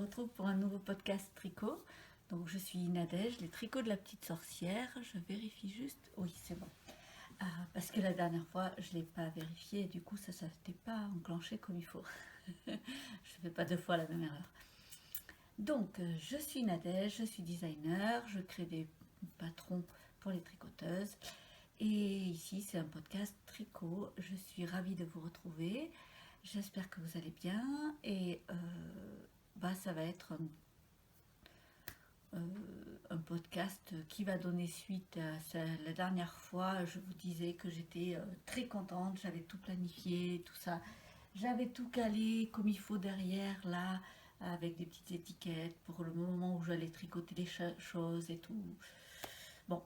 retrouve pour un nouveau podcast tricot. Donc je suis Nadège, les tricots de la petite sorcière. Je vérifie juste. Oui, c'est bon. Parce que la dernière fois, je ne l'ai pas vérifié et du coup, ça ne s'était pas enclenché comme il faut. Je ne fais pas deux fois la même erreur. Donc, je suis Nadège, je suis designer, je crée des patrons pour les tricoteuses. Et ici, c'est un podcast tricot. Je suis ravie de vous retrouver. J'espère que vous allez bien. Et ça va être un podcast qui va donner suite à ça. La dernière fois, je vous disais que j'étais très contente. J'avais tout planifié, tout ça. J'avais tout calé comme il faut derrière, là, avec des petites étiquettes pour le moment où j'allais tricoter les choses et tout. Bon,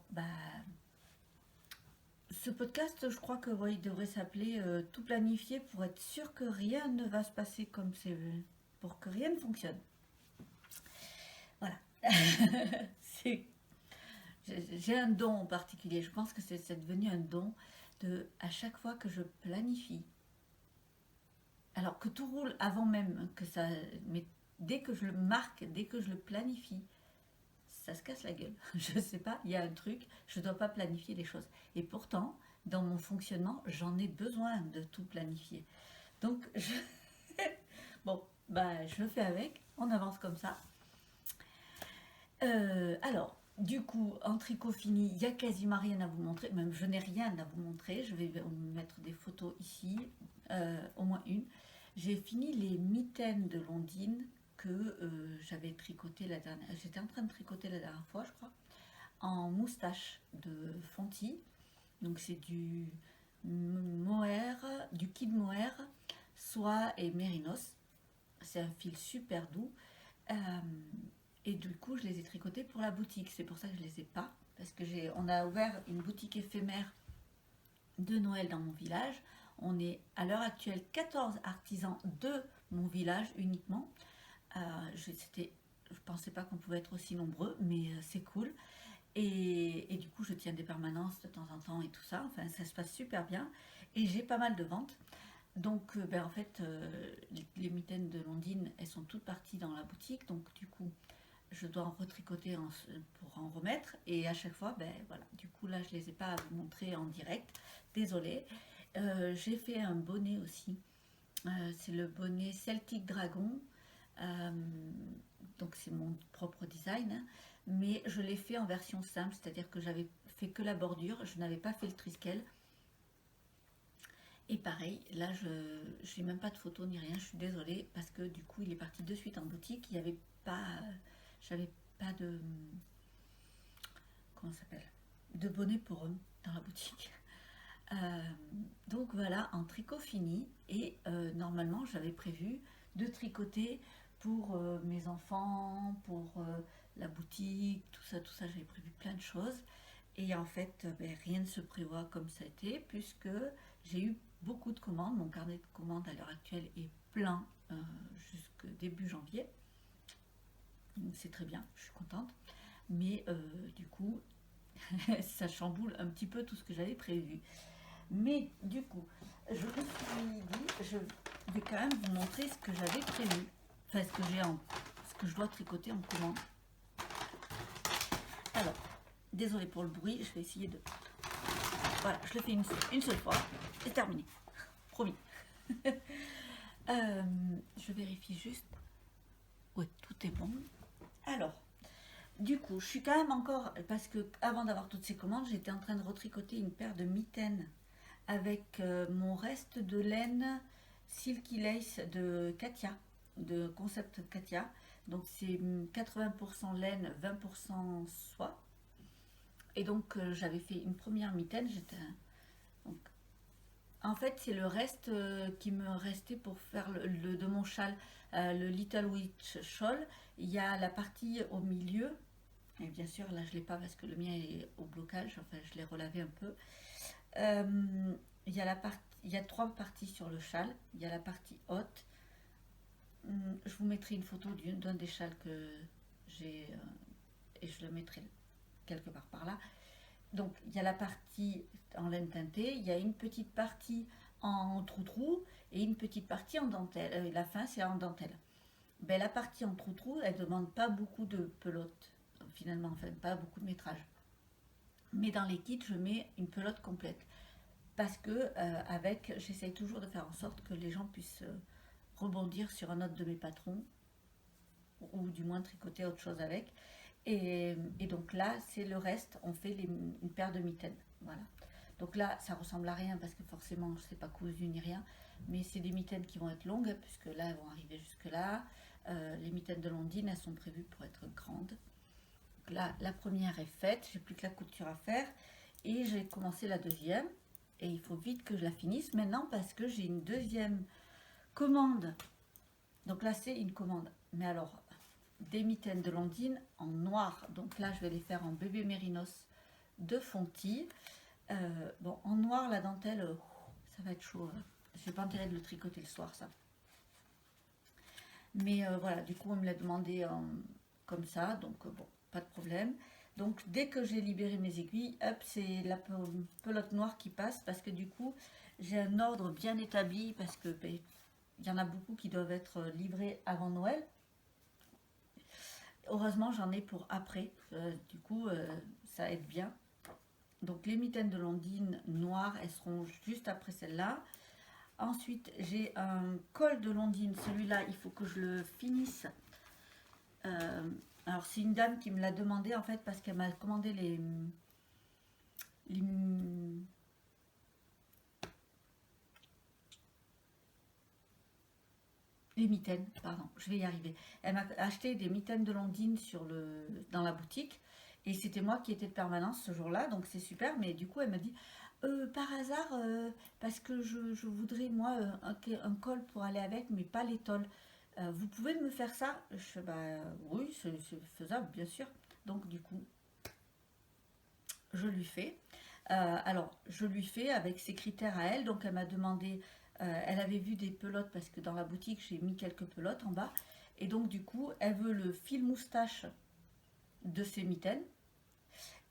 ce podcast, je crois que il devrait s'appeler Tout planifié pour être sûr que rien ne va se passer comme c'est, pour que rien ne fonctionne. Voilà. C'est, j'ai un don en particulier. Je pense que c'est devenu un don à chaque fois que je planifie. Alors que tout roule avant même que ça, mais dès que je le marque, dès que je le planifie, ça se casse la gueule. Je sais pas, il y a un truc, je ne dois pas planifier les choses. Et pourtant, dans mon fonctionnement, j'en ai besoin de tout planifier. Donc, je le fais avec, on avance comme ça. Alors, du coup, en tricot fini, il n'y a quasiment rien à vous montrer, même je n'ai rien à vous montrer. Je vais vous mettre des photos ici, au moins une. J'ai fini les mitaines de Londine que j'avais tricoté la dernière. J'étais en train de tricoter la dernière fois, je crois, en moustache de Fonty. Donc c'est du mohair, du kid mohair, soie et mérinos. C'est un fil super doux. Euh, et du coup, je les ai tricotés pour la boutique. C'est pour ça que je les ai pas. Parce que on a ouvert une boutique éphémère de Noël dans mon village. On est à l'heure actuelle 14 artisans de mon village uniquement. Je pensais pas qu'on pouvait être aussi nombreux, mais c'est cool. Et du coup, je tiens des permanences de temps en temps et tout ça. Enfin, ça se passe super bien. Et j'ai pas mal de ventes. Donc, en fait, les mitaines de Londine, elles sont toutes parties dans la boutique. Donc, du coup, je dois en retricoter pour en remettre. Et à chaque fois, voilà. Du coup, là, je les ai pas à vous montrer en direct. Désolée. J'ai fait un bonnet aussi. C'est le bonnet Celtic Dragon. Euh, donc c'est mon propre design, hein, mais je l'ai fait en version simple, c'est-à-dire que j'avais fait que la bordure, je n'avais pas fait le triskel. Et pareil, là je n'ai même pas de photo ni rien, je suis désolée parce que du coup il est parti de suite en boutique, il n'y avait pas, j'avais pas de, comment ça s'appelle, de bonnet pour eux dans la boutique. Euh, donc voilà, en tricot fini. Et normalement, j'avais prévu de tricoter pour mes enfants, pour la boutique, tout ça, j'avais prévu plein de choses. Et en fait, rien ne se prévoit comme ça a été, puisque j'ai eu beaucoup de commandes. Mon carnet de commandes à l'heure actuelle est plein jusqu'au début janvier. Donc c'est très bien, je suis contente. Mais du coup, ça chamboule un petit peu tout ce que j'avais prévu. Mais du coup, je me suis dit, je vais quand même vous montrer ce que j'avais prévu. Enfin, ce que je dois tricoter en commande. Alors, désolé pour le bruit, je vais essayer de... Voilà, je le fais une seule fois. C'est terminé. Promis. Je vérifie juste. Oui, tout est bon. Alors, du coup, je suis quand même encore... Parce que avant d'avoir toutes ces commandes, j'étais en train de retricoter une paire de mitaines avec mon reste de laine Silky Lace de Katia, de Concept Katia. Donc c'est 80% laine, 20% soie. Et donc j'avais fait une première mitaine. Donc, en fait, c'est le reste qui me restait pour faire de mon châle, le Little Witch Shawl. Il y a la partie au milieu. Et bien sûr, là, je ne l'ai pas parce que le mien est au blocage. Enfin, je l'ai relavé un peu. Il y a il y a trois parties sur le châle. Il y a la partie haute. Je vous mettrai une photo d'un des châles que j'ai et je le mettrai quelque part par là. Donc il y a la partie en laine teintée, il y a une petite partie en trou-trou et une petite partie en dentelle. La fin c'est en dentelle. ben, la partie en trou-trou, elle demande pas beaucoup de pelote, finalement, enfin pas beaucoup de métrage. Mais dans les kits, je mets une pelote complète. Parce que avec, j'essaye toujours de faire en sorte que les gens puissent rebondir sur un autre de mes patrons, ou du moins tricoter autre chose avec. Et donc là, c'est le reste, on fait une paire de mitaines. Voilà. Donc là, ça ressemble à rien parce que forcément, je ne sais pas cousu ni rien. Mais c'est des mitaines qui vont être longues, puisque là, elles vont arriver jusque là. Les mitaines de Londine, elles sont prévues pour être grandes. Donc là, la première est faite, j'ai plus que la couture à faire. Et j'ai commencé la deuxième. Et il faut vite que je la finisse maintenant parce que j'ai une deuxième commande. Donc là, c'est une commande. Mais alors, des mitaines de Londine en noir. Donc là, je vais les faire en bébé mérinos de Fonty. Bon, en noir, la dentelle, ça va être chaud. Je n'ai pas intérêt de le tricoter le soir, ça. Mais voilà, du coup, on me l'a demandé comme ça. Donc bon, pas de problème. Donc dès que j'ai libéré mes aiguilles, hop, c'est la pelote noire qui passe parce que du coup, j'ai un ordre bien établi parce que ben, il y en a beaucoup qui doivent être livrés avant Noël. Heureusement, j'en ai pour après. Du coup, ça aide bien. Donc, les mitaines de Londine noires, elles seront juste après celle-là. Ensuite, j'ai un col de Londine. Celui-là, il faut que je le finisse. Alors, c'est une dame qui me l'a demandé, en fait, parce qu'elle m'a commandé les mitaines, pardon, je vais y arriver. Elle m'a acheté des mitaines de Londine dans la boutique et c'était moi qui étais de permanence ce jour-là, donc c'est super. Mais du coup, elle m'a dit par hasard, parce que je voudrais moi un col pour aller avec, mais pas l'étole. Vous pouvez me faire ça? Je fais bah oui, c'est faisable, bien sûr. Donc du coup, je lui fais. Alors, je lui fais avec ses critères à elle. Donc, elle m'a demandé, elle avait vu des pelotes parce que dans la boutique, j'ai mis quelques pelotes en bas. Et donc, du coup, elle veut le fil moustache de ses mitaines.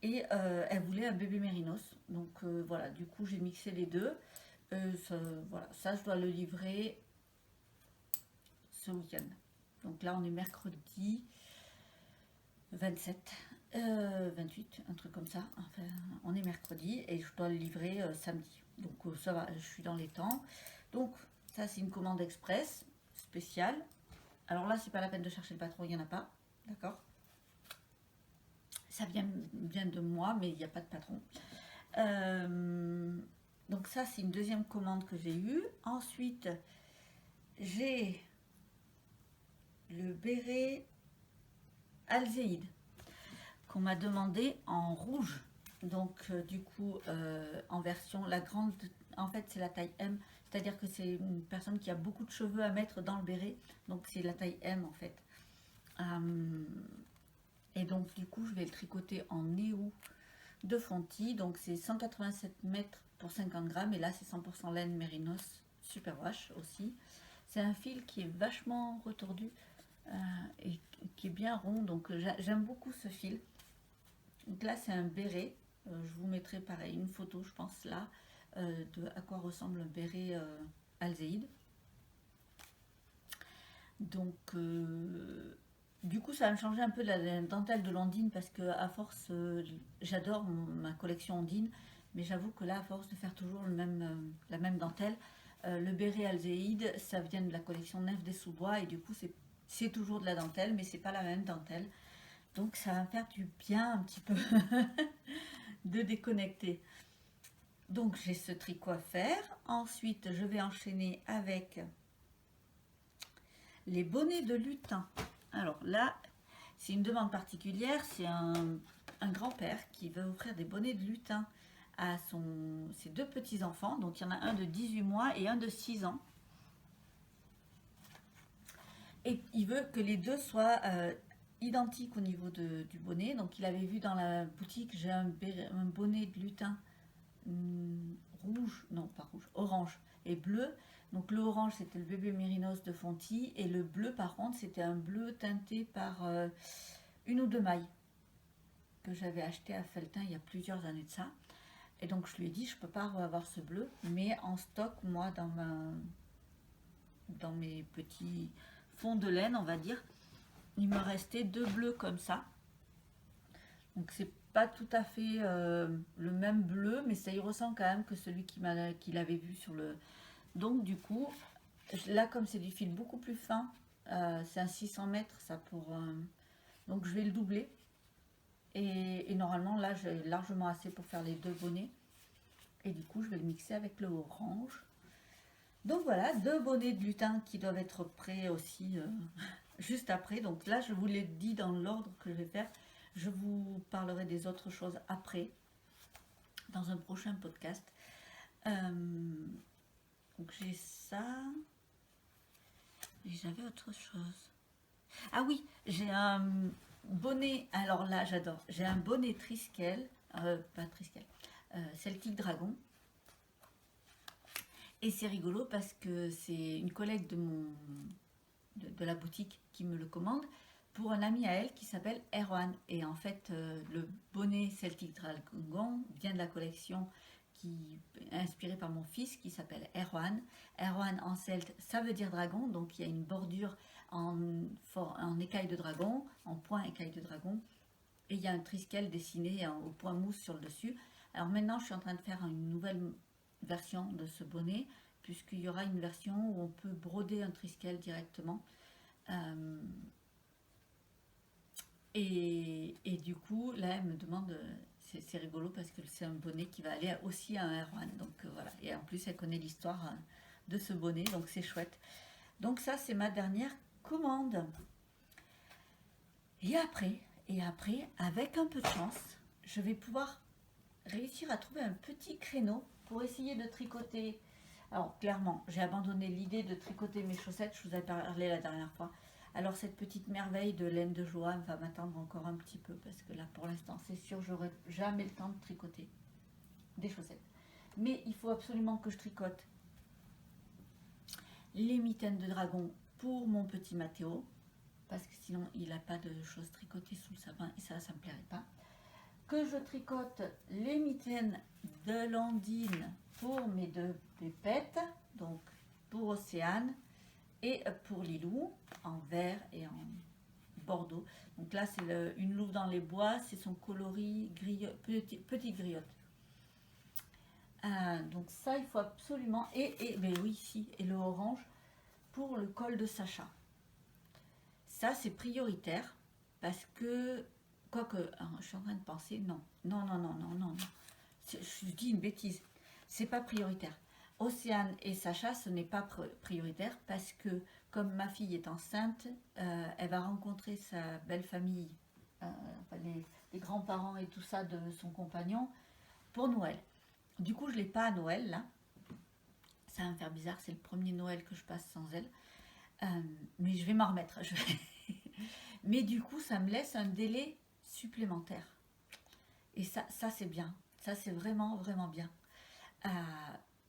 Et elle voulait un bébé mérinos. Donc, voilà, du coup, j'ai mixé les deux. Voilà, ça, je dois le livrer ce week-end. Donc là, on est mercredi 27. 28, un truc comme ça. Enfin, on est mercredi et je dois le livrer samedi. Donc ça va, je suis dans les temps. Donc ça c'est une commande express spéciale. Alors là c'est pas la peine de chercher le patron, il n'y en a pas. D'accord. Ça vient de moi mais il n'y a pas de patron. Donc ça c'est une deuxième commande que j'ai eue. Ensuite j'ai le béret Alzéide qu'on m'a demandé en rouge. Donc du coup en version la grande, en fait c'est la taille M, c'est-à-dire que c'est une personne qui a beaucoup de cheveux à mettre dans le béret, donc c'est la taille M en fait. Et donc du coup je vais le tricoter en néo de Fonty, donc c'est 187 mètres pour 50 grammes et là c'est 100% laine mérinos superwash aussi. C'est un fil qui est vachement retordu et qui est bien rond, donc j'aime beaucoup ce fil. Donc là, c'est un béret. Je vous mettrai pareil une photo, je pense, là, de à quoi ressemble un béret Alzéide. Donc, du coup, ça va me changer un peu de la dentelle de l'Ondine parce que, à force, j'adore ma collection Ondine, mais j'avoue que là, à force de faire toujours la même dentelle, le béret Alzéide, ça vient de la collection Nef des Sous-Bois et du coup, c'est toujours de la dentelle, mais c'est pas la même dentelle. Donc ça va me faire du bien un petit peu de déconnecter. Donc j'ai ce tricot à faire. Ensuite, je vais enchaîner avec les bonnets de lutin. Alors là, c'est une demande particulière. C'est un grand-père qui veut offrir des bonnets de lutin à ses deux petits-enfants. Donc il y en a un de 18 mois et un de 6 ans. Et il veut que les deux soient identiques au niveau du bonnet. Donc il avait vu dans la boutique, j'ai un bonnet de lutin rouge, non pas rouge, orange et bleu. Donc le orange c'était le bébé mérinos de Fonty et le bleu par contre c'était un bleu teinté par une ou deux mailles que j'avais acheté à Felletin il y a plusieurs années de ça. Et donc je lui ai dit je peux pas avoir ce bleu, mais en stock moi dans mes petits fond de laine, on va dire. Il me restait 2 bleus comme ça. Donc c'est pas tout à fait le même bleu, mais ça y ressemble quand même que celui qu'il avait vu sur le... Donc du coup, là comme c'est du fil beaucoup plus fin, c'est un 600 mètres ça pour... donc je vais le doubler. Et normalement là j'ai largement assez pour faire les 2 bonnets. Et du coup je vais le mixer avec le orange. Donc voilà, 2 bonnets de lutin qui doivent être prêts aussi juste après. Donc là je vous l'ai dit dans l'ordre que je vais faire. Je vous parlerai des autres choses après, dans un prochain podcast. Donc j'ai ça. Et j'avais autre chose. Ah oui, j'ai un bonnet. Alors là, j'adore. J'ai un bonnet Triskel. Pas Triskel. Celtic Dragon. Et c'est rigolo parce que c'est une collègue de la boutique qui me le commande pour un ami à elle qui s'appelle Erwan. Et en fait, le bonnet Celtic Dragon vient de la collection qui est inspirée par mon fils qui s'appelle Erwan. Erwan en celte, ça veut dire dragon, donc il y a une bordure en écaille de dragon, en point écaille de dragon. Et il y a un triskel dessiné au point mousse sur le dessus. Alors maintenant, je suis en train de faire une nouvelle version de ce bonnet, puisqu'il y aura une version où on peut broder un triskel directement. Et du coup, là, elle me demande, c'est rigolo parce que c'est un bonnet qui va aller aussi à un R1. Donc voilà. Et en plus, elle connaît l'histoire de ce bonnet, donc c'est chouette. Donc ça, c'est ma dernière commande. Et après, avec un peu de chance, je vais pouvoir réussir à trouver un petit créneau pour essayer de tricoter. Alors clairement, j'ai abandonné l'idée de tricoter mes chaussettes, je vous avais parlé la dernière fois. Alors cette petite merveille de laine de joie va m'attendre encore un petit peu parce que là pour l'instant c'est sûr j'aurai jamais le temps de tricoter des chaussettes. Mais il faut absolument que je tricote les mitaines de dragon pour mon petit Mathéo parce que sinon il n'a pas de choses tricotées sous le sapin et ça me plairait pas. Que je tricote les mitaines de Landine pour mes 2 pépettes, donc pour Océane et pour Lilou en vert et en bordeaux. Donc là c'est une louve dans les bois, c'est son coloris petite griotte. Donc ça il faut absolument et ben oui si et le orange pour le col de Sacha. Ça c'est prioritaire parce que quoique je suis en train de penser non. Je dis une bêtise, c'est pas prioritaire. Océane et Sacha, ce n'est pas prioritaire parce que comme ma fille est enceinte, elle va rencontrer sa belle famille, les grands-parents et tout ça de son compagnon pour Noël. Du coup, je l'ai pas à Noël là. Ça va me faire bizarre, c'est le premier Noël que je passe sans elle. Mais je vais m'en remettre. Mais du coup, ça me laisse un délai supplémentaire. Et ça c'est bien. Ça, c'est vraiment, vraiment bien.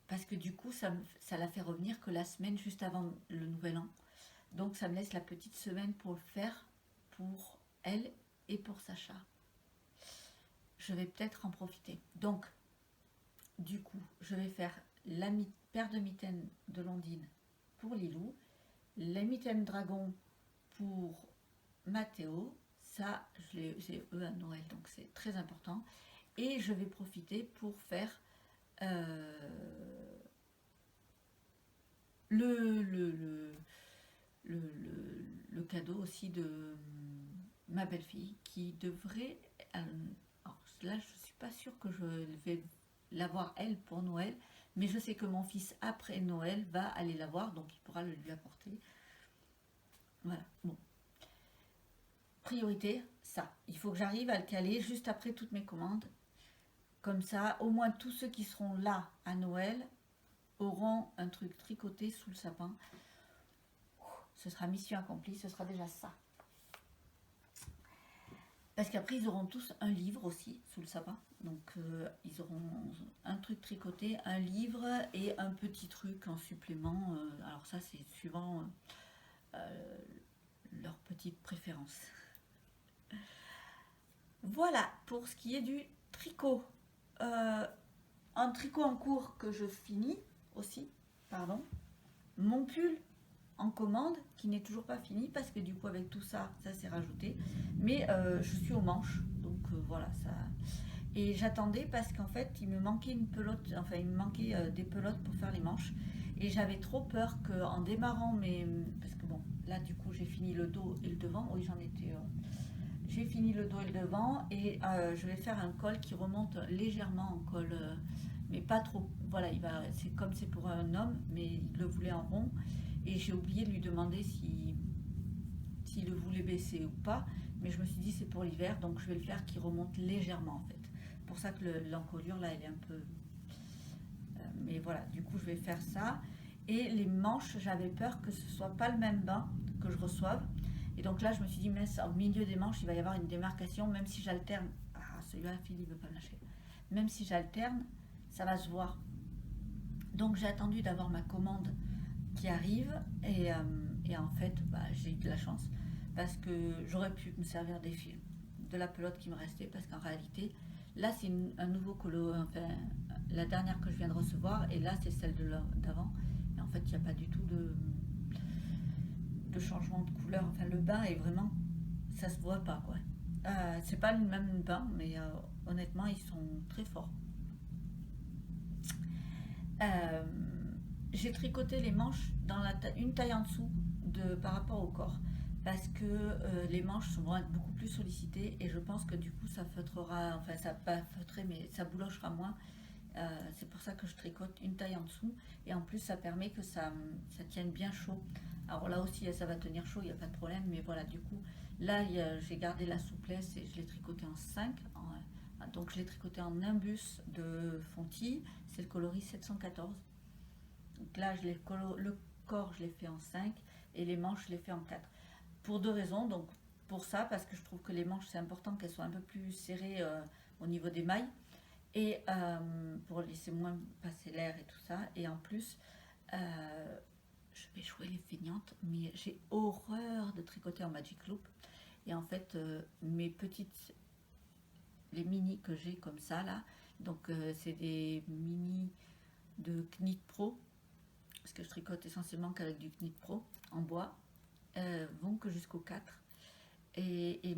Parce que du coup, ça la fait revenir que la semaine juste avant le nouvel an. Donc, ça me laisse la petite semaine pour le faire pour elle et pour Sacha. Je vais peut-être en profiter. Donc, du coup, je vais faire la paire de mitaines de Landine pour Lilou, la mitaine dragon pour Mathéo. Ça, j'ai eux à Noël, donc c'est très important. Et je vais profiter pour faire le cadeau aussi de ma belle-fille qui devrait... alors là, je ne suis pas sûre que je vais l'avoir elle pour Noël, mais je sais que mon fils après Noël va aller l'avoir, donc il pourra le lui apporter. Voilà, bon. Priorité, ça. Il faut que j'arrive à le caler juste après toutes mes commandes. Comme ça, au moins tous ceux qui seront là à Noël auront un truc tricoté sous le sapin. Ce sera mission accomplie, ce sera déjà ça. Parce qu'après, ils auront tous un livre aussi sous le sapin. Donc, ils auront un truc tricoté, un livre et un petit truc en supplément. Alors ça, c'est suivant leur petite préférence. Voilà pour ce qui est du tricot. Un tricot en cours que je finis aussi, pardon. Mon pull en commande qui n'est toujours pas fini parce que du coup avec tout ça, ça s'est rajouté. Mais je suis aux manches, donc voilà ça. Et j'attendais parce qu'en fait il me manquait une pelote, enfin il me manquait des pelotes pour faire les manches. Et j'avais trop peur qu'en démarrant mes... Parce que bon, là du coup j'ai fini le dos et le devant. Oui j'en étais... J'ai fini le dos et le devant et je vais faire un col qui remonte légèrement en col, mais pas trop. Voilà, c'est comme c'est pour un homme, mais il le voulait en rond. Et j'ai oublié de lui demander s'il le voulait baisser ou pas. Mais je me suis dit c'est pour l'hiver, donc je vais le faire qui remonte légèrement en fait. C'est pour ça que l'encolure là, elle est un peu... mais voilà, du coup je vais faire ça. Et les manches, j'avais peur que ce soit pas le même bain que je reçoive. Et donc là, je me suis dit, mais au milieu des manches, il va y avoir une démarcation, même si j'alterne. Ah, celui-là, Philippe ne veut pas me lâcher. Même si j'alterne, ça va se voir. Donc j'ai attendu d'avoir ma commande qui arrive. Et en fait, j'ai eu de la chance. Parce que j'aurais pu me servir des fils, de la pelote qui me restait. Parce qu'en réalité, là, c'est un nouveau colo. Enfin, la dernière que je viens de recevoir. Et là, c'est celle d'avant. Et en fait, il n'y a pas du tout de changement de couleur. Enfin, le bain est vraiment, ça se voit pas quoi. C'est pas le même bain, mais honnêtement, ils sont très forts. Euh, j'ai tricoté les manches dans une taille en dessous par rapport au corps. Parce que les manches vont être beaucoup plus sollicitées et je pense que du coup ça feutrera, enfin ça pas feutrer mais ça boulochera moins. C'est pour ça que je tricote une taille en dessous et en plus ça permet que ça tienne bien chaud. Alors là aussi ça va tenir chaud, il n'y a pas de problème, mais voilà du coup là j'ai gardé la souplesse et je l'ai tricoté en 5. Donc je l'ai tricoté en imbus de Fonty, c'est le coloris 714. Donc là le corps je l'ai fait en 5 et les manches je l'ai fait en 4. Pour deux raisons, donc pour ça parce que je trouve que les manches c'est important qu'elles soient un peu plus serrées au niveau des mailles et pour laisser moins passer l'air et tout ça. Et en plus, je vais jouer les feignantes, mais j'ai horreur de tricoter en Magic Loop. Et en fait, les mini que j'ai comme ça là, donc c'est des mini de Knit Pro, parce que je tricote essentiellement qu'avec du Knit Pro en bois, vont que jusqu'au 4. Et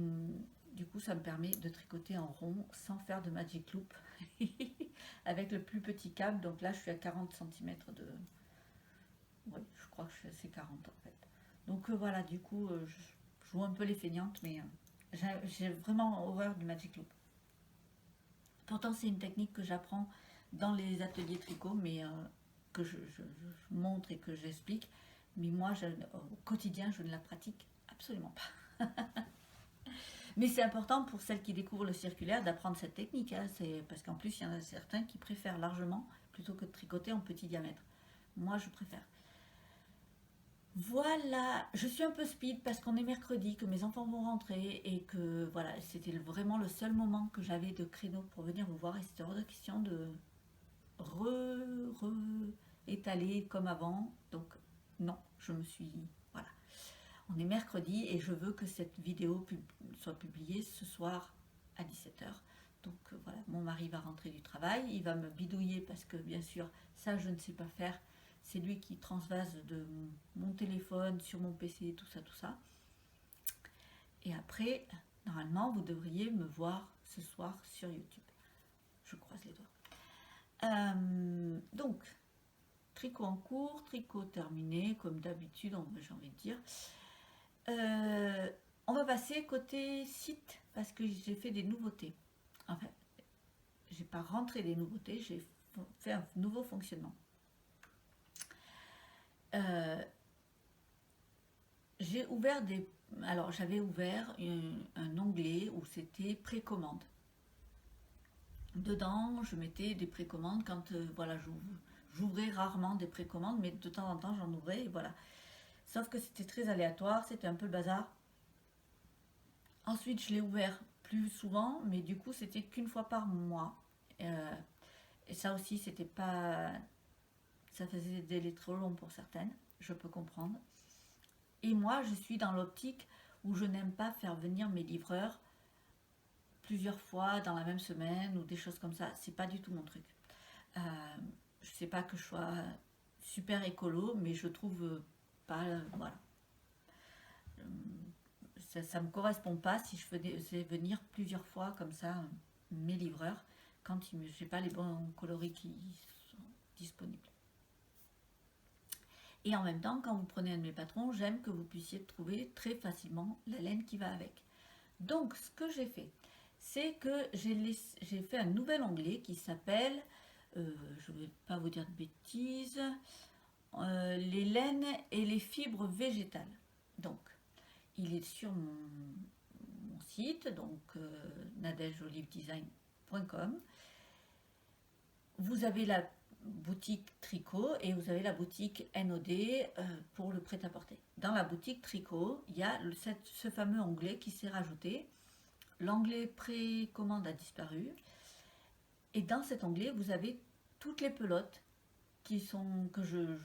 du coup, ça me permet de tricoter en rond sans faire de Magic Loop avec le plus petit câble. Donc là, je suis à 40 cm de... Oui, je crois que je suis assez 40 en fait. Donc voilà, du coup, je joue un peu les feignantes, mais j'ai vraiment horreur du Magic Loop. Pourtant, c'est une technique que j'apprends dans les ateliers tricot, mais que je montre et que j'explique. Mais moi, au quotidien, je ne la pratique absolument pas. Mais c'est important pour celles qui découvrent le circulaire d'apprendre cette technique, hein, parce qu'en plus il y en a certains qui préfèrent largement plutôt que de tricoter en petit diamètre. Moi je préfère. Voilà, je suis un peu speed parce qu'on est mercredi, que mes enfants vont rentrer et que voilà, c'était vraiment le seul moment que j'avais de créneau pour venir vous voir et c'était hors de question de étaler comme avant. Donc non, je me suis... Voilà. On est mercredi et je veux que cette vidéo soit publiée ce soir à 17h. Donc voilà, mon mari va rentrer du travail, il va me bidouiller parce que bien sûr, ça je ne sais pas faire. C'est lui qui transvase de mon téléphone sur mon PC, tout ça, tout ça. Et après, normalement, vous devriez me voir ce soir sur YouTube. Je croise les doigts. Donc, tricot en cours, tricot terminé, comme d'habitude, j'ai envie de dire. On va passer côté site parce que j'ai fait des nouveautés. Enfin, j'ai pas rentré des nouveautés, j'ai fait un nouveau fonctionnement. J'ai ouvert des... Alors, j'avais ouvert un onglet où c'était précommande. Dedans, je mettais des précommandes quand, voilà, j'ouvrais rarement des précommandes, mais de temps en temps, j'en ouvrais, et voilà. Sauf que c'était très aléatoire, c'était un peu le bazar. Ensuite, je l'ai ouvert plus souvent, mais du coup, c'était qu'une fois par mois. Et ça aussi, c'était pas... Ça faisait des délais trop longs pour certaines, je peux comprendre. Et moi, je suis dans l'optique où je n'aime pas faire venir mes livreurs plusieurs fois dans la même semaine ou des choses comme ça. C'est pas du tout mon truc. Je sais pas que je sois super écolo, mais je trouve pas, voilà. Ça me correspond pas si je faisais venir plusieurs fois comme ça mes livreurs quand je n'ai pas les bons coloris qui sont disponibles. Et en même temps, quand vous prenez un de mes patrons, j'aime que vous puissiez trouver très facilement la laine qui va avec. Donc, ce que j'ai fait, c'est que j'ai fait un nouvel onglet qui s'appelle, je ne vais pas vous dire de bêtises, les laines et les fibres végétales. Donc, il est sur mon site, donc nadejolivedesign.com. Vous avez la boutique tricot et vous avez la boutique NOD pour le prêt-à-porter. Dans la boutique tricot, il y a ce fameux onglet qui s'est rajouté. L'onglet précommande a disparu. Et dans cet onglet, vous avez toutes les pelotes que je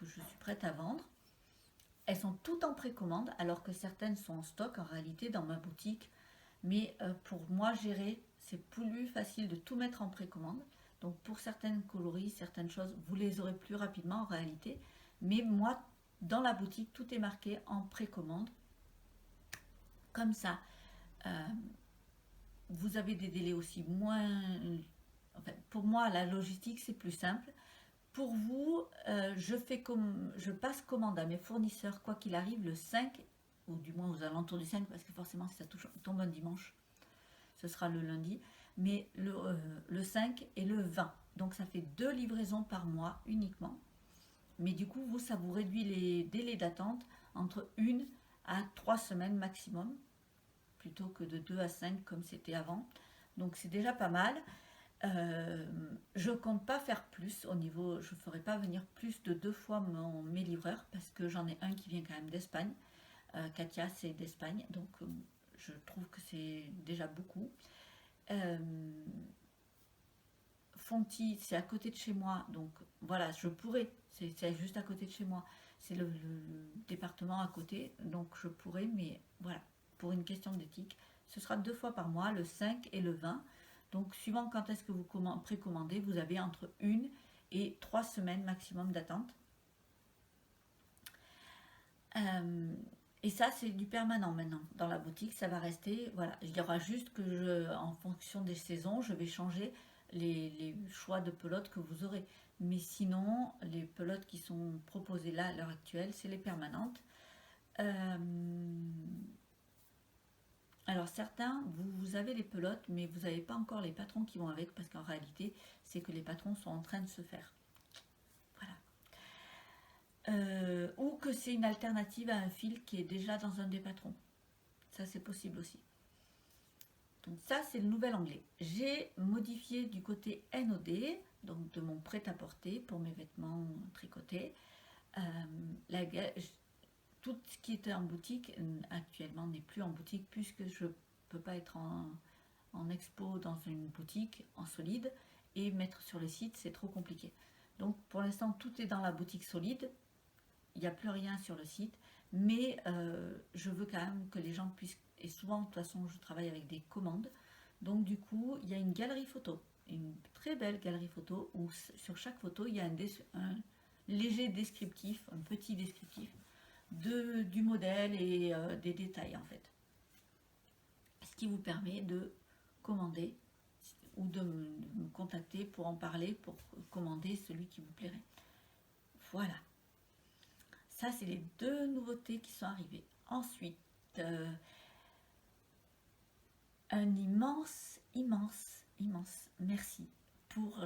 suis prête à vendre. Elles sont toutes en précommande, alors que certaines sont en stock en réalité dans ma boutique. Mais pour moi, gérer, c'est plus facile de tout mettre en précommande. Donc pour certaines coloris, certaines choses, vous les aurez plus rapidement en réalité. Mais moi, dans la boutique, tout est marqué en précommande. Comme ça, vous avez des délais aussi moins... Enfin, pour moi, la logistique, c'est plus simple. Pour vous, je passe commande à mes fournisseurs, quoi qu'il arrive, le 5, ou du moins aux alentours du 5, parce que forcément, si ça tombe un dimanche, ce sera le lundi, mais le 5 et le 20. Donc ça fait 2 livraisons par mois uniquement. Mais du coup, ça vous réduit les délais d'attente entre 1 à 3 semaines maximum, plutôt que de 2 à 5 comme c'était avant. Donc c'est déjà pas mal. Je compte pas faire plus au niveau, je ferai pas venir plus de 2 fois mes livreurs parce que j'en ai un qui vient quand même d'Espagne. Katia, c'est d'Espagne, donc je trouve que c'est déjà beaucoup. Fonty, c'est à côté de chez moi, donc voilà, je pourrais, c'est juste à côté de chez moi, c'est le département à côté, donc je pourrais, mais voilà, pour une question d'éthique, ce sera 2 fois par mois, le 5 et le 20. Donc suivant quand est-ce que vous précommandez, vous avez entre 1 et 3 semaines maximum d'attente. Et ça, c'est du permanent maintenant. Dans la boutique, ça va rester. Voilà. Il y aura juste que, en fonction des saisons, je vais changer les choix de pelotes que vous aurez. Mais sinon, les pelotes qui sont proposées là à l'heure actuelle, c'est les permanentes. Alors certains, vous avez les pelotes, mais vous n'avez pas encore les patrons qui vont avec, parce qu'en réalité, c'est que les patrons sont en train de se faire. Ou que c'est une alternative à un fil qui est déjà dans un des patrons. Ça, c'est possible aussi. Donc ça, c'est le nouvel onglet. J'ai modifié du côté NOD, donc de mon prêt-à-porter pour mes vêtements tricotés. Tout ce qui était en boutique, actuellement, n'est plus en boutique puisque je ne peux pas être en expo dans une boutique en solide et mettre sur le site, c'est trop compliqué. Donc pour l'instant, tout est dans la boutique solide. Il n'y a plus rien sur le site, mais je veux quand même que les gens puissent, et souvent de toute façon je travaille avec des commandes, donc du coup il y a une galerie photo, une très belle galerie photo où sur chaque photo il y a un léger descriptif, un petit descriptif du modèle et des détails en fait. Ce qui vous permet de commander ou de me contacter pour en parler, pour commander celui qui vous plairait. Voilà. Ça, c'est les 2 nouveautés qui sont arrivées. Ensuite, un immense merci pour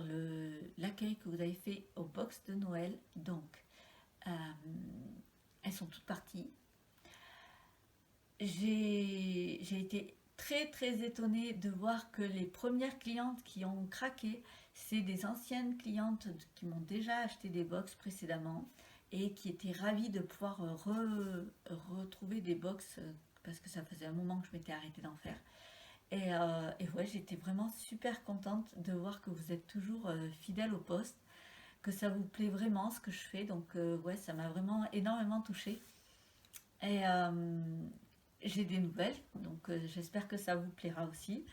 l'accueil que vous avez fait au box de Noël. Donc, elles sont toutes parties. J'ai été très étonnée de voir que les premières clientes qui ont craqué, c'est des anciennes clientes qui m'ont déjà acheté des box précédemment et qui étaient ravies de pouvoir retrouver des box parce que ça faisait un moment que je m'étais arrêtée d'en faire. Et ouais, j'étais vraiment super contente de voir que vous êtes toujours fidèle au poste, que ça vous plaît vraiment ce que je fais. Donc ouais, ça m'a vraiment énormément touchée. Et j'ai des nouvelles, donc j'espère que ça vous plaira aussi.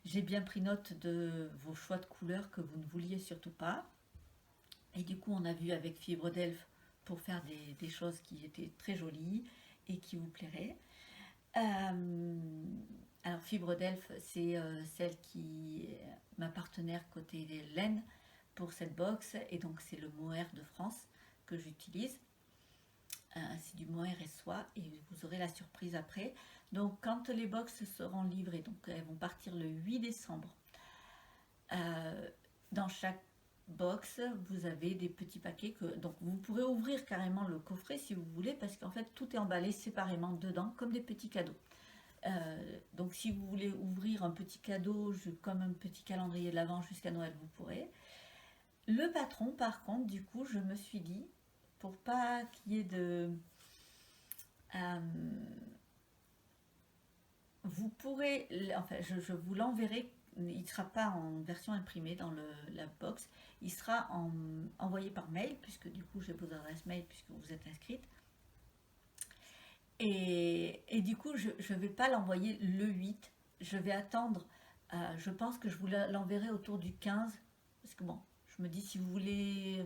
J'ai bien pris note de vos choix de couleurs que vous ne vouliez surtout pas. Et du coup, on a vu avec Fibre d'Elfe pour faire des choses qui étaient très jolies et qui vous plairaient. Alors Fibre d'Elfe, c'est celle qui est ma partenaire côté laine pour cette box, et donc c'est le mohair de France que j'utilise. C'est du mohair et soie, et vous aurez la surprise après. Donc quand les box seront livrées, donc elles vont partir le 8 décembre, dans chaque box vous avez des petits paquets donc vous pourrez ouvrir carrément le coffret si vous voulez, parce qu'en fait tout est emballé séparément dedans comme des petits cadeaux. Donc si vous voulez ouvrir un petit cadeau comme un petit calendrier de l'Avent jusqu'à Noël, vous pourrez. Le patron, par contre, du coup, je me suis dit, pour pas qu'il y ait de... vous pourrez... Enfin, je vous l'enverrai. Il ne sera pas en version imprimée dans la box. Il sera envoyé par mail, puisque du coup, j'ai vos adresses mail, puisque vous êtes inscrite. Et du coup, je ne vais pas l'envoyer le 8. Je vais attendre. Je pense que je vous l'enverrai autour du 15. Parce que bon, je me dis si vous voulez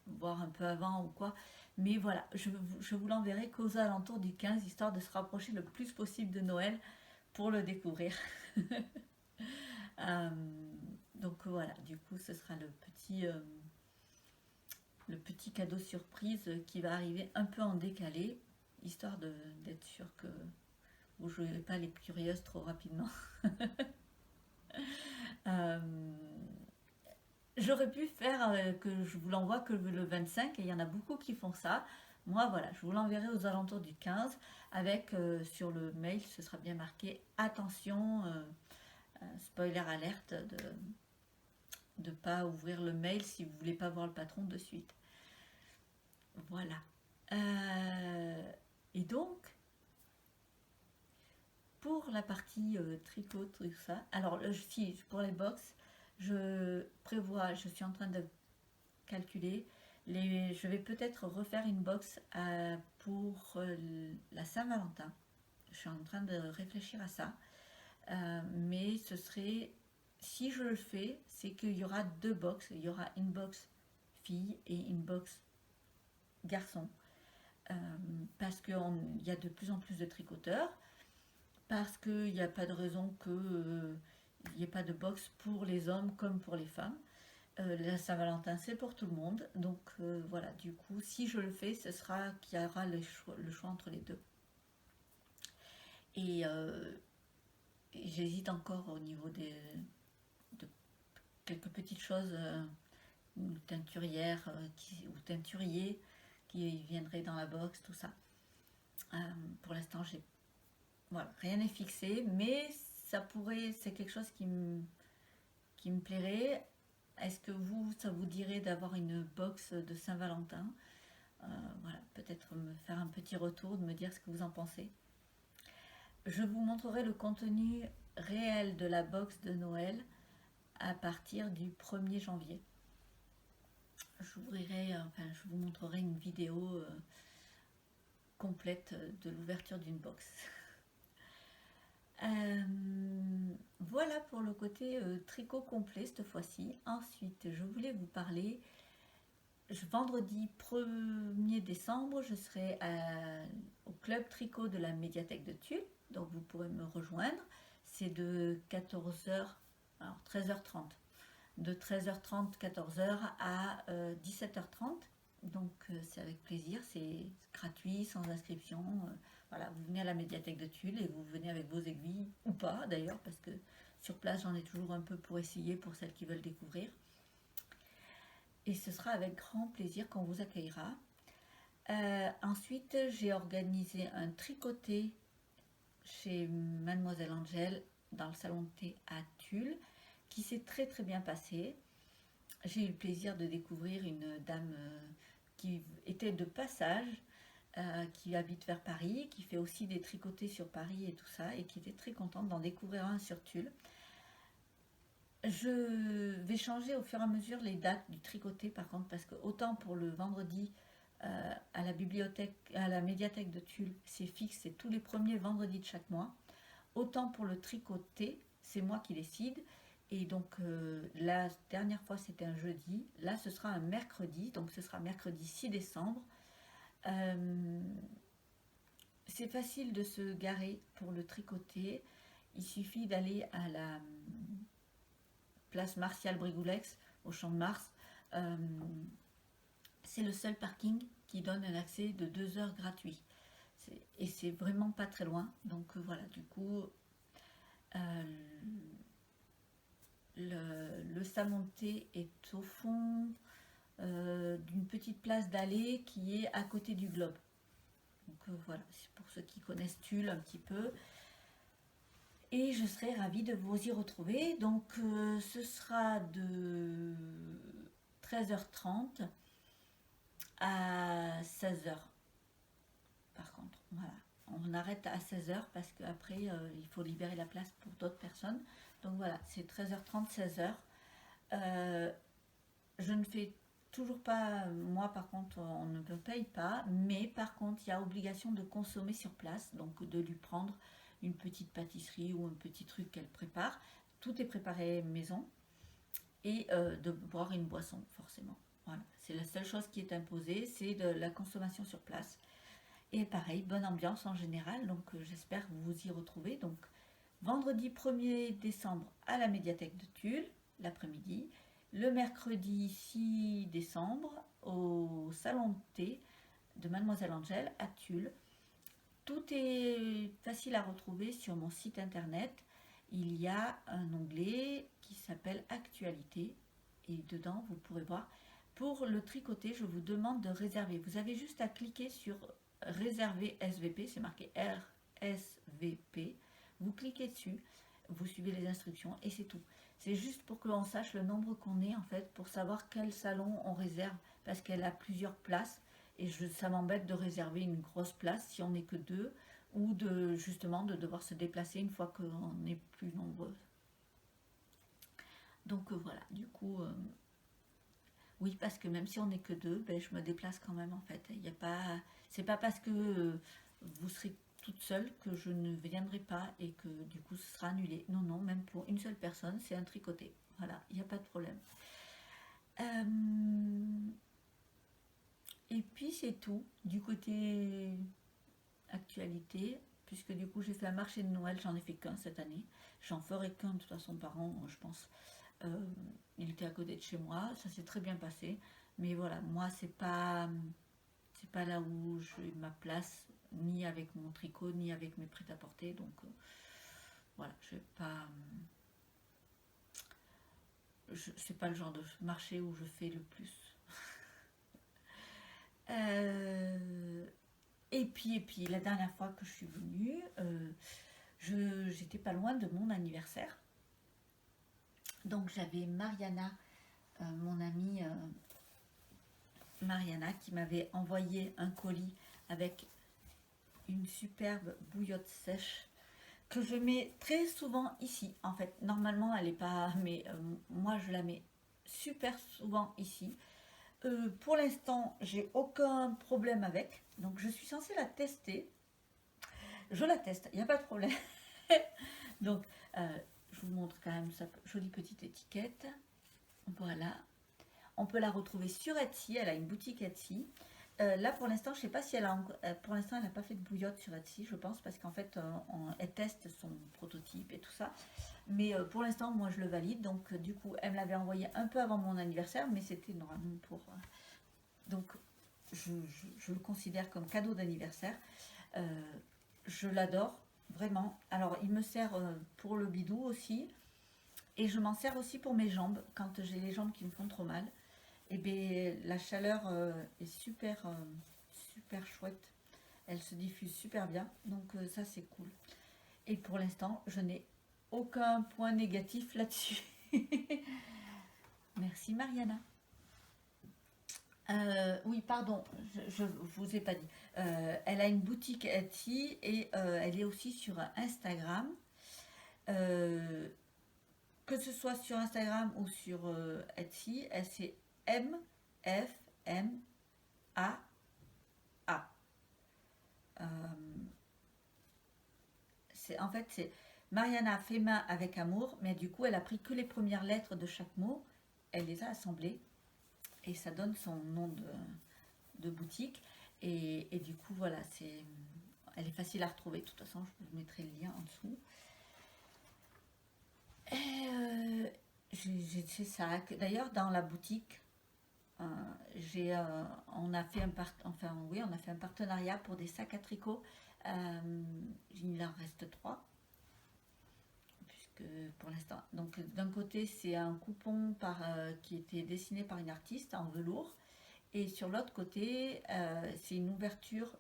voir un peu avant ou quoi. Mais voilà, je vous l'enverrai qu'aux alentours du 15, histoire de se rapprocher le plus possible de Noël pour le découvrir. Donc voilà, du coup, ce sera le petit cadeau surprise qui va arriver un peu en décalé, histoire d'être sûr que vous ne jouez pas les curieuses trop rapidement. J'aurais pu faire que je vous l'envoie que le 25, et il y en a beaucoup qui font ça. Moi, voilà, je vous l'enverrai aux alentours du 15, avec sur le mail, ce sera bien marqué attention, spoiler alerte, de ne pas ouvrir le mail si vous ne voulez pas voir le patron de suite. Voilà. Et donc, pour la partie tricot, tout ça, alors si pour les box, je suis en train de calculer, je vais peut-être refaire une box pour la Saint-Valentin. Je suis en train de réfléchir à ça. Mais ce serait, si je le fais, c'est qu'il y aura deux box. Il y aura une box fille et une box garçon. Parce qu'il y a de plus en plus de tricoteurs. Parce qu'il n'y a pas de raison qu'il n'y ait pas de box pour les hommes comme pour les femmes. La Saint-Valentin, c'est pour tout le monde. Donc voilà, du coup, si je le fais, ce sera qu'il y aura le choix entre les deux. Et j'hésite encore au niveau de quelques petites choses, teinturières ou teinturiers qui viendraient dans la box, tout ça. Pour l'instant, voilà, rien n'est fixé, mais c'est quelque chose qui me plairait. Est-ce que ça vous dirait d'avoir une box de Saint-Valentin? Voilà, peut-être me faire un petit retour, de me dire ce que vous en pensez. Je vous montrerai le contenu réel de la box de Noël à partir du 1er janvier. Je vous montrerai une vidéo complète de l'ouverture d'une box. Voilà pour le côté tricot complet cette fois-ci. Ensuite, je voulais vous parler. Vendredi 1er décembre, je serai au club tricot de la médiathèque de Tulle. Donc vous pourrez me rejoindre. C'est de 14h, alors 13h30. De 13h30, 14h à 17h30. Donc c'est avec plaisir, c'est gratuit, sans inscription. Voilà, vous venez à la médiathèque de Tulle et vous venez avec vos aiguilles, ou pas d'ailleurs, parce que sur place j'en ai toujours un peu pour essayer pour celles qui veulent découvrir. Et ce sera avec grand plaisir qu'on vous accueillera. Ensuite, j'ai organisé un tricoté chez Mademoiselle Angèle dans le salon de thé à Tulle, qui s'est très très bien passé. J'ai eu le plaisir de découvrir une dame qui était de passage, qui habite vers Paris, qui fait aussi des tricotés sur Paris et tout ça, et qui était très contente d'en découvrir un sur Tulle. Je vais changer au fur et à mesure les dates du tricoté par contre, parce que autant pour le vendredi à la médiathèque de Tulle, c'est fixe, c'est tous les premiers vendredis de chaque mois. Autant pour le tricoté, c'est moi qui décide. Et donc la dernière fois c'était un jeudi, là ce sera un mercredi, donc ce sera mercredi 6 décembre. Euh, c'est facile de se garer pour le tricoter, il suffit d'aller à la place Martial Brigoulex, au Champ de Mars. Euh, c'est le seul parking qui donne un accès de 2 heures gratuit. Et c'est vraiment pas très loin, donc voilà, du coup, euh, le salon de thé est au fond d'une petite place d'allée qui est à côté du Globe. Donc voilà, c'est pour ceux qui connaissent Tulle un petit peu. Et je serai ravie de vous y retrouver. Donc ce sera de 13h30 à 16h. Par contre, voilà. On arrête à 16h parce qu'après, il faut libérer la place pour d'autres personnes. Donc voilà, c'est 13h30, 16h. Je ne fais toujours pas, moi par contre, on ne me paye pas, mais par contre, il y a obligation de consommer sur place, donc de lui prendre une petite pâtisserie ou un petit truc qu'elle prépare. Tout est préparé maison et de boire une boisson, forcément. Voilà, c'est la seule chose qui est imposée, c'est de la consommation sur place. Et pareil, bonne ambiance en général, donc j'espère vous y retrouver. Donc vendredi 1er décembre à la médiathèque de Tulle, l'après-midi. Le mercredi 6 décembre au salon de thé de Mademoiselle Angèle à Tulle. Tout est facile à retrouver sur mon site internet. Il y a un onglet qui s'appelle Actualité et dedans vous pourrez voir. Pour le tricoter, je vous demande de réserver. Vous avez juste à cliquer sur réserver SVP, c'est marqué RSVP. Vous cliquez dessus, vous suivez les instructions et c'est tout. C'est juste pour que l'on sache le nombre qu'on est en fait, pour savoir quel salon on réserve, parce qu'elle a plusieurs places et ça m'embête de réserver une grosse place si on n'est que deux, ou de justement de devoir se déplacer une fois qu'on est plus nombreux. Donc voilà, du coup, oui, parce que même si on n'est que deux, ben, je me déplace quand même en fait. Il y a pas, c'est pas parce que vous serez toute seule que je ne viendrai pas et que du coup ce sera annulé. Non, non, même pour une seule personne, c'est un tricoté. Voilà, il n'y a pas de problème. Et puis c'est tout du côté actualité, puisque du coup j'ai fait un marché de Noël, j'en ai fait qu'un cette année. J'en ferai qu'un de toute façon par an, je pense. Il était à côté de chez moi, ça s'est très bien passé. Mais voilà, moi c'est pas là où j'ai ma place, ni avec mon tricot, ni avec mes prêt-à-porter. Donc voilà, je vais pas. C'est pas le genre de marché où je fais le plus. Et puis, la dernière fois que je suis venue, j'étais pas loin de mon anniversaire. Donc j'avais Mariana, mon amie Mariana, qui m'avait envoyé un colis avec une superbe bouillotte sèche que je mets très souvent ici. En fait, normalement, elle n'est pas, mais moi, je la mets super souvent ici. Pour l'instant, j'ai aucun problème avec, donc je suis censée la tester. Je la teste, il n'y a pas de problème. Donc, je vous montre quand même sa jolie petite étiquette. Voilà. On peut la retrouver sur Etsy, elle a une boutique Etsy. Là pour l'instant, je ne sais pas si elle a pour l'instant elle n'a pas fait de bouillotte sur Etsy, je pense, parce qu'en fait elle teste son prototype et tout ça. Mais pour l'instant, moi je le valide. Donc du coup, elle me l'avait envoyé un peu avant mon anniversaire, mais c'était normalement pour. Donc je le considère comme cadeau d'anniversaire. Je l'adore vraiment. Alors il me sert pour le bidou aussi. Et je m'en sers aussi pour mes jambes, quand j'ai les jambes qui me font trop mal. Et bien la chaleur est super, super chouette. Elle se diffuse super bien, donc ça c'est cool. Et pour l'instant, je n'ai aucun point négatif là-dessus. Merci Mariana. Oui, pardon, je vous ai pas dit. Elle a une boutique Etsy et elle est aussi sur Instagram. Que ce soit sur Instagram ou sur Etsy, elle c'est MFMA. En fait, Mariana a fait main avec amour, mais du coup, elle a pris que les premières lettres de chaque mot. Elle les a assemblées et ça donne son nom de boutique. Et du coup, voilà, elle est facile à retrouver. De toute façon, je vous mettrai le lien en dessous. J'ai ces sacs. D'ailleurs, dans la boutique, on a fait on a fait un partenariat pour des sacs à tricot. Il en reste 3 puisque pour l'instant. Donc d'un côté, c'est un coupon qui était dessiné par une artiste en velours, et sur l'autre côté, c'est une ouverture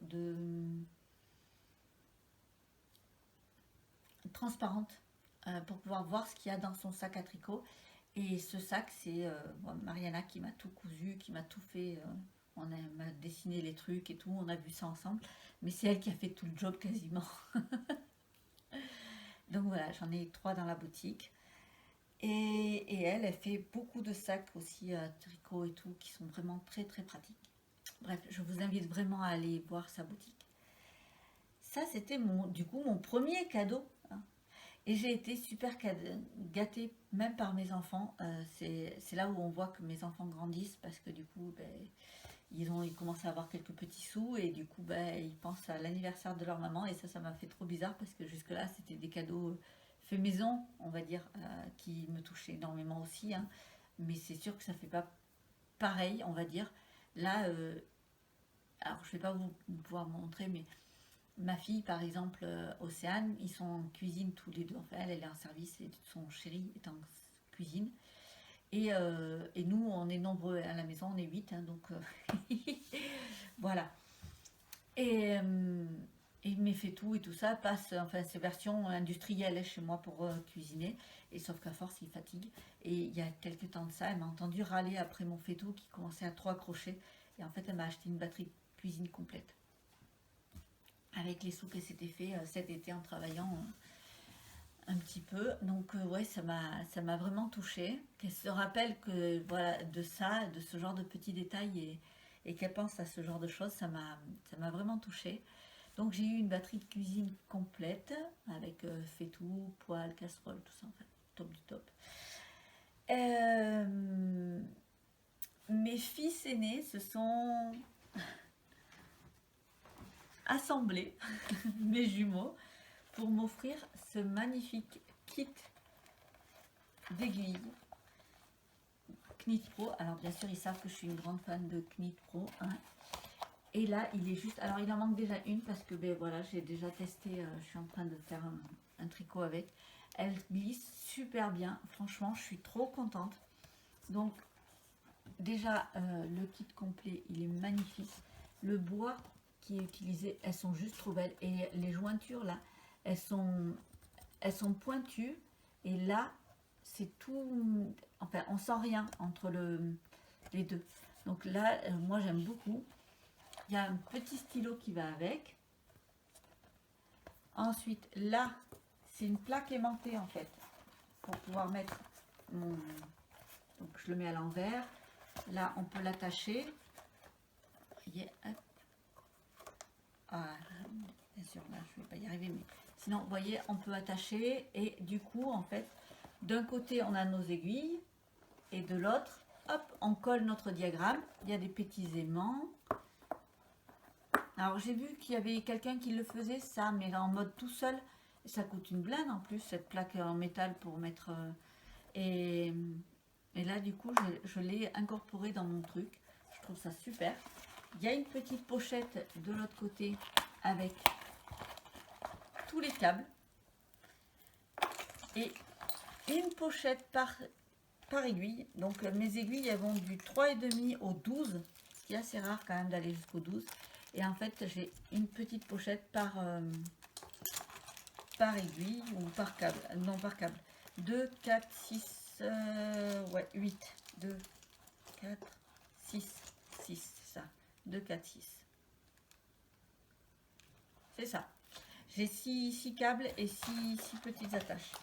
transparente pour pouvoir voir ce qu'il y a dans son sac à tricot. Et ce sac, c'est Mariana qui m'a tout cousu, qui m'a tout fait. M'a dessiné les trucs et tout, on a vu ça ensemble. Mais c'est elle qui a fait tout le job quasiment. Donc voilà, j'en ai 3 dans la boutique. Et elle fait beaucoup de sacs aussi à tricot et tout, qui sont vraiment très très pratiques. Bref, je vous invite vraiment à aller voir sa boutique. Ça, c'était du coup mon premier cadeau. Et j'ai été super gâtée, même par mes enfants. C'est là où on voit que mes enfants grandissent, parce que du coup, ils commencent à avoir quelques petits sous, et du coup, ils pensent à l'anniversaire de leur maman. Et ça m'a fait trop bizarre, parce que jusque-là, c'était des cadeaux faits maison, on va dire, qui me touchaient énormément aussi. Hein. Mais c'est sûr que ça fait pas pareil, on va dire. Là, alors je vais pas vous pouvoir montrer, mais ma fille, par exemple, Océane, ils sont en cuisine tous les deux. Enfin, elle est en service et son chéri est en cuisine. Et nous, on est nombreux à la maison, on est 8, hein, donc voilà. Et il me fait tout et tout ça passe, enfin, c'est version industrielle chez moi pour cuisiner. Et sauf qu'à force, il fatigue. Et il y a quelques temps de ça, elle m'a entendu râler après mon fait-tout qui commençait à trop accrocher. Et en fait, elle m'a acheté une batterie de cuisine complète, avec les sous qu'elle s'était fait cet été en travaillant un petit peu. Donc ouais, ça m'a vraiment touchée. Qu'elle se rappelle que voilà, de ça, de ce genre de petits détails, et qu'elle pense à ce genre de choses, ça m'a vraiment touchée. Donc j'ai eu une batterie de cuisine complète avec fait-tout, poêle, casserole, tout ça, enfin, top du top. Mes fils aînés se sont assemblés, mes jumeaux, pour m'offrir ce magnifique kit d'aiguilles Knit Pro. Alors bien sûr, ils savent que je suis une grande fan de Knit Pro. Hein. Et là, il est juste... Alors il en manque déjà une, parce que voilà, j'ai déjà testé, je suis en train de faire un tricot avec. Elle glisse super bien, franchement, je suis trop contente. Donc déjà, le kit complet, il est magnifique. Le bois qui est utilisé, elles sont juste trop belles. Et les jointures là, elles sont pointues. Et là, c'est tout... Enfin, on sent rien entre les deux. Donc là, moi j'aime beaucoup. Il y a un petit stylo qui va avec. Ensuite, là, c'est une plaque aimantée en fait, pour pouvoir mettre mon... Donc je le mets à l'envers. Là, on peut l'attacher. Ah, bien sûr, là, je ne vais pas y arriver, mais sinon, vous voyez, on peut attacher. Et du coup, en fait, d'un côté, on a nos aiguilles, et de l'autre, hop, on colle notre diagramme. Il y a des petits aimants. Alors, j'ai vu qu'il y avait quelqu'un qui le faisait, ça, mais en mode tout seul. Ça coûte une blinde en plus, cette plaque en métal pour mettre... et là, du coup, je l'ai incorporé dans mon truc. Je trouve ça super. Il y a une petite pochette de l'autre côté avec tous les câbles. Et une pochette par aiguille. Donc, mes aiguilles, elles vont du 3,5 au 12. Ce qui est assez rare quand même d'aller jusqu'au 12. Et en fait, j'ai une petite pochette par aiguille ou par câble. Non, par câble. 2, 4, 6... ouais, 8, 2, 4, 6, 6, c'est ça, 2, 4, 6. C'est ça. J'ai 6 câbles et 6 petites attaches.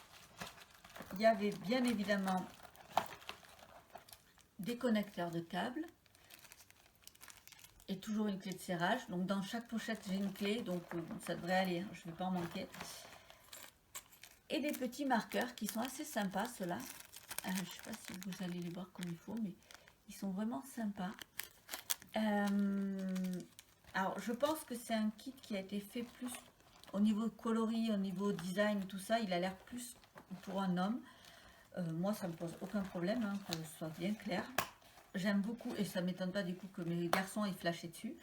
Il y avait bien évidemment des connecteurs de câbles et toujours une clé de serrage. Donc dans chaque pochette, j'ai une clé, donc ça devrait aller, hein, je ne vais pas en manquer. Et des petits marqueurs qui sont assez sympas, ceux-là. Je ne sais pas si vous allez les voir comme il faut, mais ils sont vraiment sympas. Alors, je pense que c'est un kit qui a été fait plus au niveau coloris, au niveau design, tout ça. Il a l'air plus pour un homme. Moi, ça me pose aucun problème, hein, que ce soit bien clair. J'aime beaucoup, et ça ne m'étonne pas du coup que mes garçons aient flashé dessus.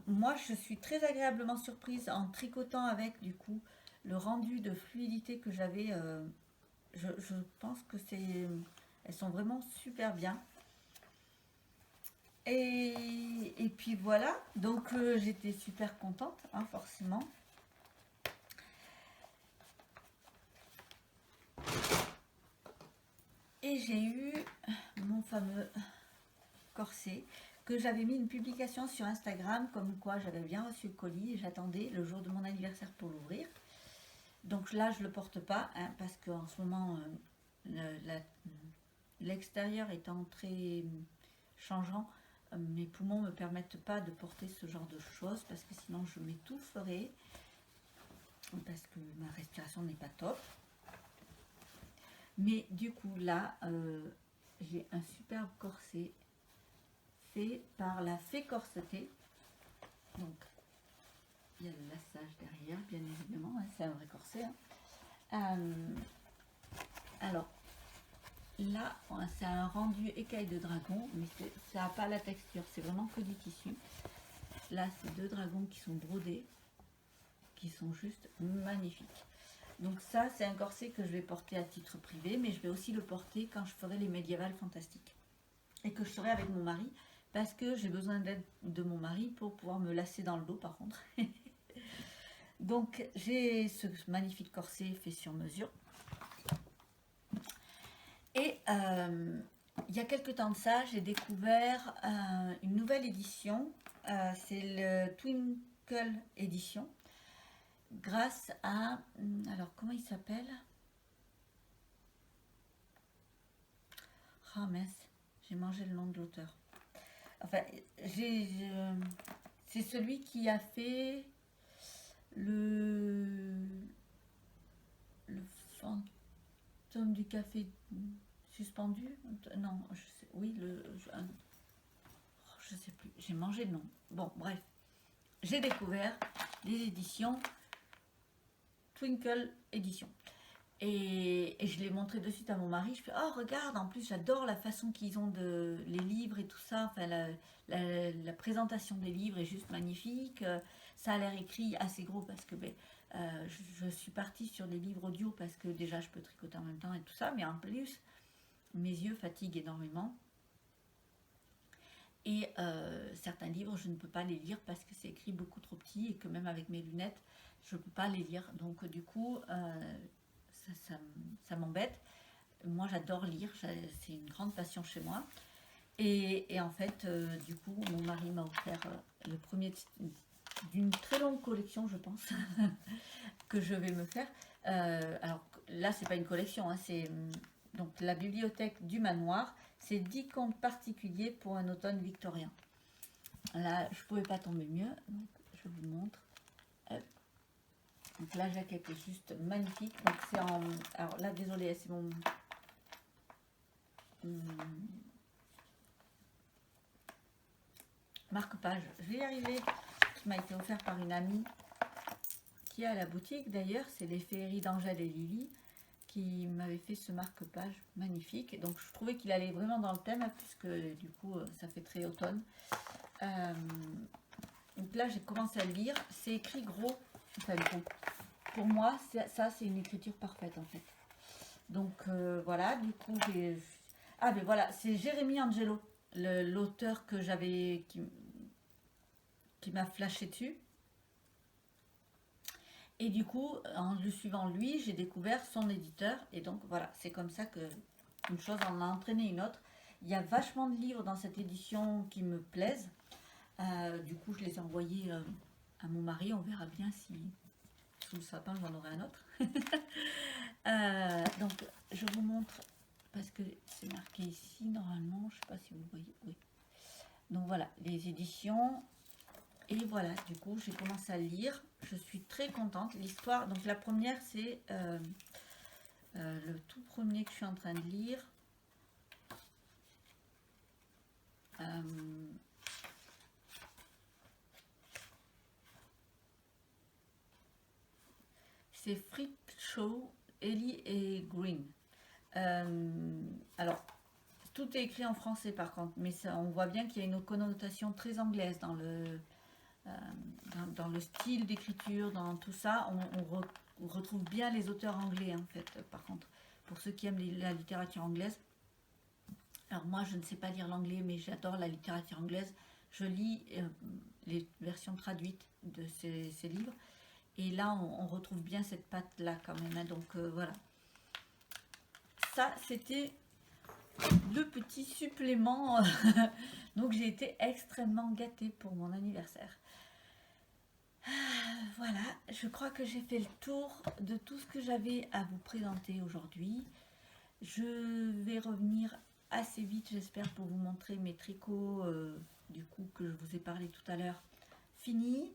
Moi, je suis très agréablement surprise en tricotant avec, du coup, le rendu de fluidité que j'avais. Je pense que elles sont vraiment super bien. Et puis voilà, donc j'étais super contente, hein, forcément. Et j'ai eu mon fameux corset que j'avais mis une publication sur Instagram comme quoi j'avais bien reçu le colis et j'attendais le jour de mon anniversaire pour l'ouvrir. Donc là, je ne le porte pas, hein, parce qu'en ce moment, l'extérieur étant très changeant, mes poumons ne me permettent pas de porter ce genre de choses parce que sinon je m'étoufferais, parce que ma respiration n'est pas top. Mais du coup là, j'ai un superbe corset fait par la Fée Corsetée. Donc il y a le lassage derrière, bien évidemment, hein, c'est un vrai corset. Hein. Alors là, c'est un rendu écaille de dragon, mais ça n'a pas la texture, c'est vraiment que du tissu. Là, c'est 2 dragons qui sont brodés, qui sont juste magnifiques. Donc ça, c'est un corset que je vais porter à titre privé, mais je vais aussi le porter quand je ferai les médiévales fantastiques. Et que je serai avec mon mari, parce que j'ai besoin d'aide de mon mari pour pouvoir me lasser dans le dos par contre. Donc j'ai ce magnifique corset fait sur mesure. Et il y a quelques temps de ça, j'ai découvert une nouvelle édition. C'est le Twinkle Edition. Grâce à... Alors, comment il s'appelle? Ah mince, j'ai mangé le nom de l'auteur. Enfin, c'est celui qui a fait le fantôme du café suspendu. Non, je sais, oui, je sais plus, j'ai mangé le nom. Bon, bref, j'ai découvert les éditions Twinkle Edition. Et je l'ai montré de suite à mon mari. Je fais, oh regarde, en plus j'adore la façon qu'ils ont de les livres et tout ça. Enfin, la présentation des livres est juste magnifique. Ça a l'air écrit assez gros parce que je suis partie sur des livres audio parce que déjà je peux tricoter en même temps et tout ça. Mais en plus, mes yeux fatiguent énormément. Et certains livres, je ne peux pas les lire parce que c'est écrit beaucoup trop petit et que même avec mes lunettes, je ne peux pas les lire. Donc du coup, ça m'embête. Moi, j'adore lire, c'est une grande passion chez moi. Et en fait, du coup, mon mari m'a offert le premier d'une très longue collection, je pense, que je vais me faire. Alors là, c'est pas une collection, hein, c'est donc la bibliothèque du manoir. C'est 10 contes particuliers pour un automne victorien. Là, je ne pouvais pas tomber mieux, donc je vous montre. Hop. Donc la jaquette est juste magnifique. Donc c'est en... Alors là, désolé, c'est mon... marque-page. Je vais y arriver. Qui m'a été offert par une amie qui est à la boutique d'ailleurs. C'est les féeries d'Angèle et Lily qui m'avait fait ce marque-page magnifique. Donc je trouvais qu'il allait vraiment dans le thème puisque du coup ça fait très automne. Donc là j'ai commencé à le lire. C'est écrit gros. Enfin gros. Pour moi ça c'est une écriture parfaite en fait. Donc voilà, du coup j'ai... Ah mais voilà, c'est Jérémy Angelo, l'auteur que j'avais... qui m'a flashé dessus. Et du coup, en le suivant lui, j'ai découvert son éditeur. Et donc voilà, c'est comme ça que une chose en a entraîné une autre. Il y a vachement de livres dans cette édition qui me plaisent. Du coup, je les ai envoyés à mon mari. On verra bien si sous le sapin, j'en aurai un autre. Donc, je vous montre, parce que c'est marqué ici, normalement. Je ne sais pas si vous voyez. Oui. Donc voilà, les éditions. Et voilà, du coup, j'ai commencé à lire. Je suis très contente. L'histoire, donc la première, c'est le tout premier que je suis en train de lire. C'est Freak Show, Ellie et Green. Alors, tout est écrit en français par contre, mais ça, on voit bien qu'il y a une connotation très anglaise dans le style d'écriture, dans tout ça. On retrouve bien les auteurs anglais en fait, par contre, pour ceux qui aiment la littérature anglaise. Alors moi, je ne sais pas lire l'anglais, mais j'adore la littérature anglaise. Je lis les versions traduites de ces livres. Et là, on retrouve bien cette patte-là quand même. Hein, donc voilà. Ça, c'était le petit supplément. Donc j'ai été extrêmement gâtée pour mon anniversaire. Voilà, je crois que j'ai fait le tour de tout ce que j'avais à vous présenter aujourd'hui. Je vais revenir assez vite, j'espère, pour vous montrer mes tricots, du coup, que je vous ai parlé tout à l'heure, finis.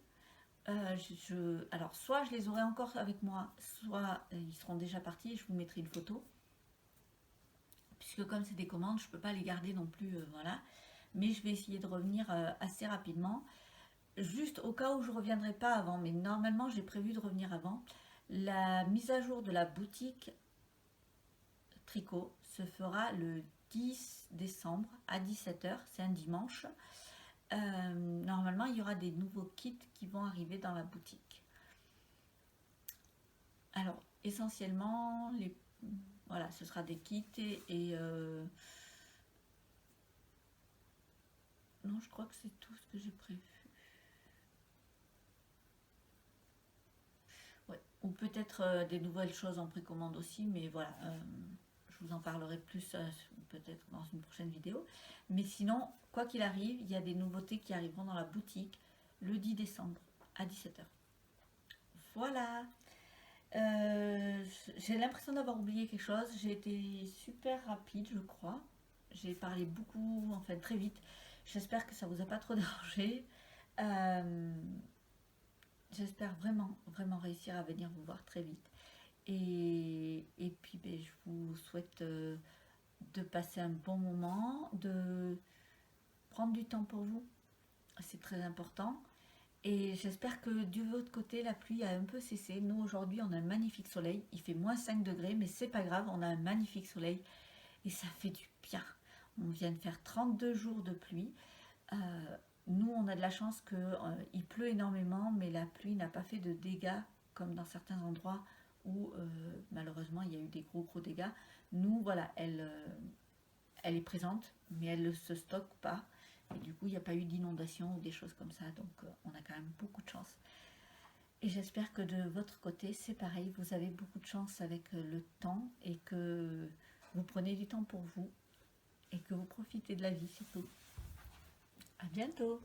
Alors, soit je les aurai encore avec moi, soit ils seront déjà partis et je vous mettrai une photo. Puisque comme c'est des commandes, je ne peux pas les garder non plus, voilà. Mais je vais essayer de revenir assez rapidement. Juste au cas où je ne reviendrai pas avant, mais normalement j'ai prévu de revenir avant. La mise à jour de la boutique tricot se fera le 10 décembre à 17 h, c'est un dimanche. Normalement, il y aura des nouveaux kits qui vont arriver dans la boutique. Alors, essentiellement, voilà, ce sera des kits non, je crois que c'est tout ce que j'ai prévu. Ouais. Ou peut-être des nouvelles choses en précommande aussi, mais voilà, je vous en parlerai plus peut-être dans une prochaine vidéo. Mais sinon, quoi qu'il arrive, il y a des nouveautés qui arriveront dans la boutique le 10 décembre à 17 h. Voilà. J'ai l'impression d'avoir oublié quelque chose. J'ai été super rapide, je crois. J'ai parlé beaucoup, enfin très vite. J'espère que ça vous a pas trop dérangé. J'espère vraiment, vraiment réussir à venir vous voir très vite. Et puis, ben, je vous souhaite de passer un bon moment, de prendre du temps pour vous. C'est très important. Et j'espère que du votre côté, la pluie a un peu cessé. Nous, aujourd'hui, on a un magnifique soleil. Il fait moins 5 degrés, mais c'est pas grave, on a un magnifique soleil. Et ça fait du bien. On vient de faire 32 jours de pluie. Nous, on a de la chance qu'il pleut énormément, mais la pluie n'a pas fait de dégâts comme dans certains endroits où malheureusement il y a eu des gros dégâts. Nous, voilà, elle est présente, mais elle ne se stocke pas. Et du coup, il n'y a pas eu d'inondation ou des choses comme ça. Donc, on a quand même beaucoup de chance. Et j'espère que de votre côté, c'est pareil. Vous avez beaucoup de chance avec le temps et que vous prenez du temps pour vous et que vous profitez de la vie surtout. À bientôt!